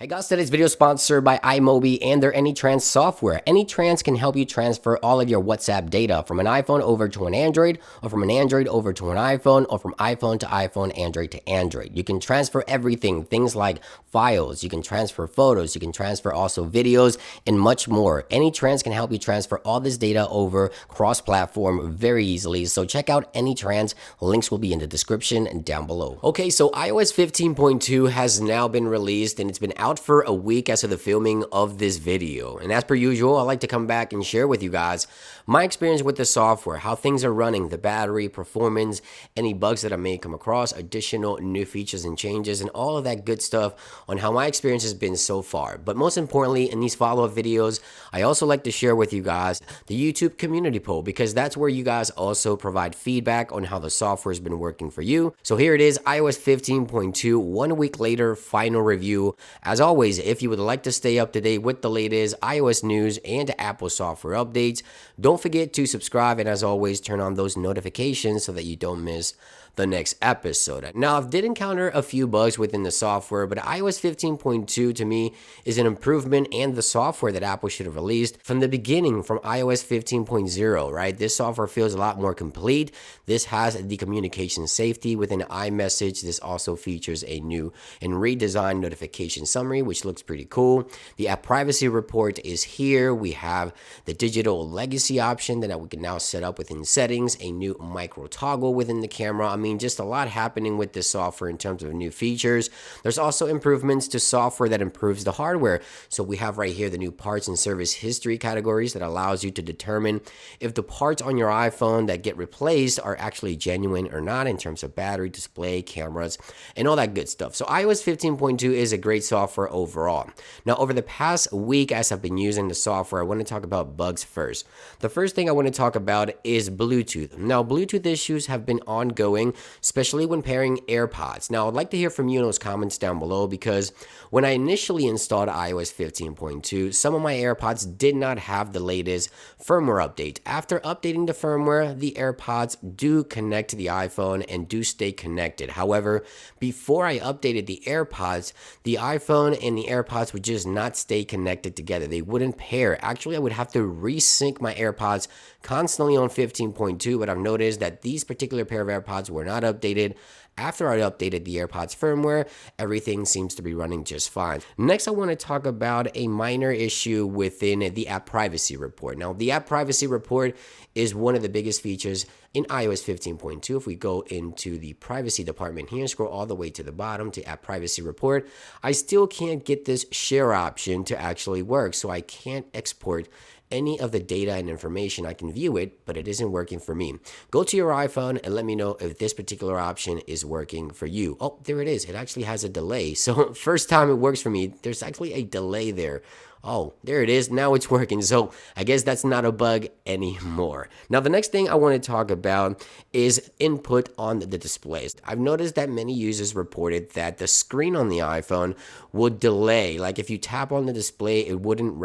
Hey guys, today's video is sponsored by iMobi and their AnyTrans software. AnyTrans can help you transfer all of your WhatsApp data from an iPhone over to an Android, or from an Android over to an iPhone, or from iPhone to iPhone, Android to Android. You can transfer everything, things like files, you can transfer photos, you can transfer also videos, and much more. AnyTrans can help you transfer all this data over cross-platform very easily. So check out AnyTrans. Links will be in the description down below. Okay, so iOS 15.2 has now been released and it's been out for a week as of the filming of this video. And as per usual, I like to come back and share with you guys my experience with the software, how things are running, the battery, performance, any bugs that I may come across, additional new features and changes, and all of that good stuff on how my experience has been so far. But most importantly, in these follow-up videos, I also like to share with you guys the YouTube community poll, because that's where you guys also provide feedback on how the software has been working for you. So here it is, iOS 15.2, 1 week later, final review. As always, if you would like to stay up to date with the latest iOS news and Apple software updates, don't forget to subscribe, and as always, turn on those notifications so that you don't miss the next episode. Now, I did encounter a few bugs within the software, but iOS 15.2 to me is an improvement and the software that Apple should have released from the beginning, from iOS 15.0, right? This software feels a lot more complete. This has the communication safety within iMessage. This also features a new and redesigned notification summary, which looks pretty cool. The app privacy report is here. We have the digital legacy option that we can now set up within settings, a new micro toggle within the camera. I mean, just a lot happening with this software in terms of new features. There's also improvements to software that improves the hardware. So we have right here the new parts and service history categories that allows you to determine if the parts on your iPhone that get replaced are actually genuine or not in terms of battery, display, cameras, and all that good stuff. So iOS 15.2 is a great software overall. Now, over the past week, as I've been using the software, I want to talk about bugs first. The first thing I want to talk about is Bluetooth. Now, Bluetooth issues have been ongoing, especially when pairing AirPods. Now, I'd like to hear from you in those comments down below, because when I initially installed iOS 15.2, some of my AirPods did not have the latest firmware update. After updating the firmware, the AirPods do connect to the iPhone and do stay connected. However, before I updated the AirPods, the iPhone and the AirPods would just not stay connected together. They wouldn't pair. Actually, I would have to resync my AirPods constantly on 15.2, but I've noticed that these particular pair of AirPods were not updated. After I updated the AirPods firmware, everything seems to be running just fine. Next, I want to talk about a minor issue within the app privacy report. Now, the app privacy report is one of the biggest features in iOS 15.2. If we go into the privacy department here, scroll all the way to the bottom to app privacy report, I still can't get this share option to actually work. So I can't export any of the data and information. I can view it, but it isn't working for me. Go to your iPhone and let me know if this particular option is working for you. Oh, there it is. It actually has a delay. So first time it works for me, there's actually a delay there. Oh, there it is. Now it's working. So I guess that's not a bug anymore. Now, the next thing I want to talk about is input on the displays. I've noticed that many users reported that the screen on the iPhone would delay. Like if you tap on the display, it wouldn't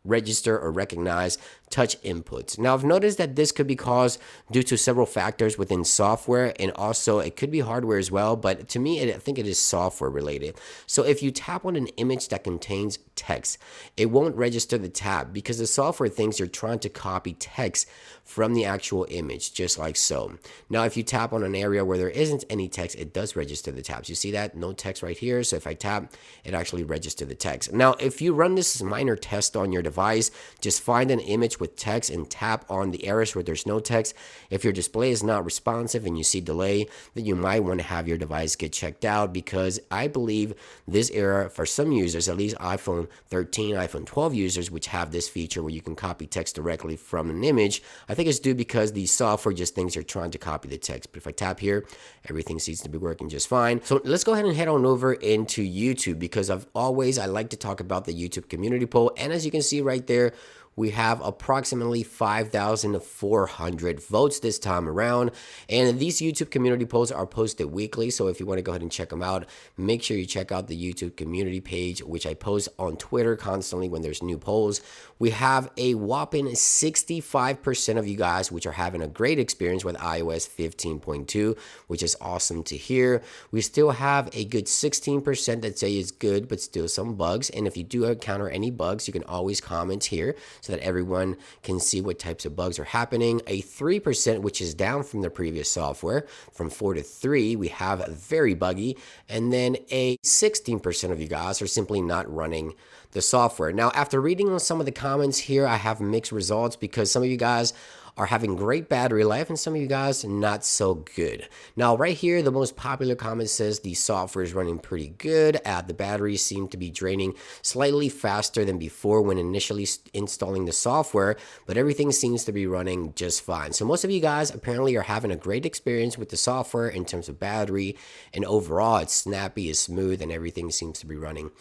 register or recognize touch inputs. Now, I've noticed that this could be caused due to several factors within software, and also it could be hardware as well, but to me, I think it is software related. So if you tap on an image that contains text, it won't register the tap because the software thinks you're trying to copy text from the actual image, just like so. Now, if you tap on an area where there isn't any text, it does register the taps. You see that? No text right here. So if I tap, it actually registers the text. Now, if you run this minor test on your device, just find an image with text and tap on the areas where there's no text. If your display is not responsive and you see delay, then you might want to have your device get checked out, because I believe this error for some users, at least iPhone 13, iPhone 12 users, which have this feature where you can copy text directly from an image, I think it's due because the software just thinks you're trying to copy the text. But if I tap here, everything seems to be working just fine. So let's go ahead and head on over into YouTube, because I like to talk about the YouTube community poll. And as you can see right there, we have approximately 5,400 votes this time around. And these YouTube community polls are posted weekly. So if you want to go ahead and check them out, make sure you check out the YouTube community page, which I post on Twitter constantly when there's new polls. We have a whopping 65% of you guys which are having a great experience with iOS 15.2, which is awesome to hear. We still have a good 16% that say it's good, but still some bugs. And if you do encounter any bugs, you can always comment here so that everyone can see what types of bugs are happening. A 3%, which is down from the previous software, from 4 to 3, we have very buggy. And then a 16% of you guys are simply not running the software. Now, after reading on some of the comments here, I have mixed results because some of you guys are having great battery life and some of you guys not so good. Now, right here, the most popular comment says the software is running pretty good. The batteries seem to be draining slightly faster than before when initially installing the software, but everything seems to be running just fine. So most of you guys apparently are having a great experience with the software in terms of battery, and overall it's snappy, it's smooth, and everything seems to be running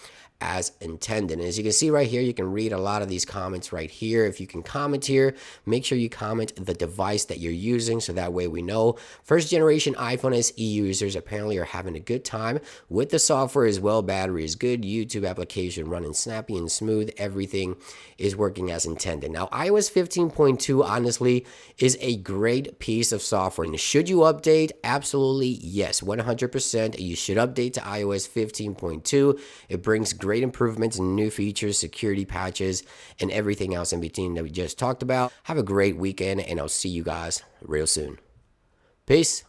as intended. And as you can see right here, you can read a lot of these comments right here. If you can comment here, make sure you comment the device that you're using so that way we know. First generation iPhone SE users apparently are having a good time with the software as well. Battery is good, YouTube application running snappy and smooth, everything is working as intended. Now, iOS 15.2 honestly is a great piece of software. And should you update? Absolutely yes, 100%. You should update to iOS 15.2. It brings great improvements and new features, security patches, and everything else in between that we just talked about. Have a great weekend, and I'll see you guys real soon. Peace.